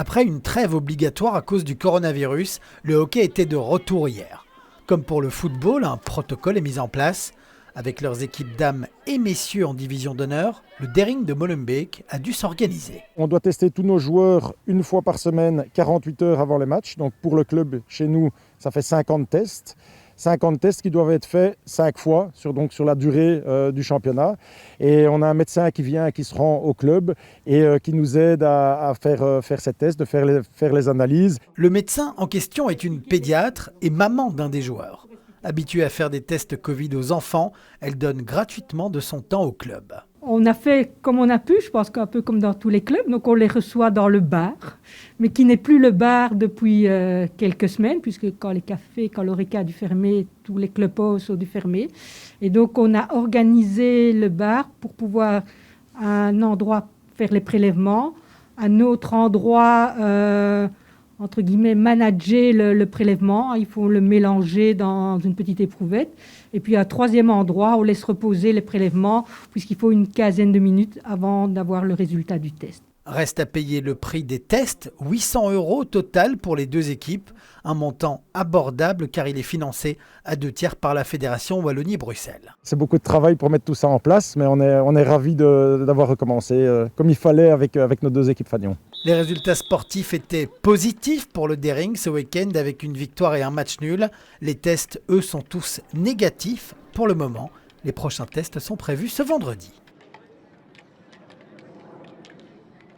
Après une trêve obligatoire à cause du coronavirus, le hockey était de retour hier. Comme pour le football, un protocole est mis en place. Avec leurs équipes dames et messieurs en division d'honneur, le Daring de Molenbeek a dû s'organiser. On doit tester tous nos joueurs une fois par semaine, 48 heures avant les matchs. Donc pour le club, chez nous, ça fait 50 tests. 50 tests qui doivent être faits 5 fois sur la durée du championnat. Et on a un médecin qui vient, qui se rend au club et qui nous aide à faire ces tests, de faire les analyses. Le médecin en question est une pédiatre et maman d'un des joueurs. Habituée à faire des tests Covid aux enfants, elle donne gratuitement de son temps au club. On a fait comme on a pu, je pense qu'un peu comme dans tous les clubs. Donc on les reçoit dans le bar, mais qui n'est plus le bar depuis quelques semaines, puisque quand les cafés, quand l'Horeca a dû fermer, tous les clubhouses ont dû fermer. Et donc on a organisé le bar pour pouvoir à un endroit faire les prélèvements, à un autre endroit entre guillemets, manager le prélèvement. Il faut le mélanger dans une petite éprouvette. Et puis, à un troisième endroit, on laisse reposer les prélèvements, puisqu'il faut une quinzaine de minutes avant d'avoir le résultat du test. Reste à payer le prix des tests, 800 € au total pour les deux équipes. Un montant abordable car il est financé à 2/3 par la Fédération Wallonie-Bruxelles. C'est beaucoup de travail pour mettre tout ça en place, mais on est ravis d'avoir recommencé comme il fallait avec nos deux équipes Fagnon. Les résultats sportifs étaient positifs pour le Daring ce week-end avec une victoire et un match nul. Les tests, eux, sont tous négatifs pour le moment. Les prochains tests sont prévus ce vendredi.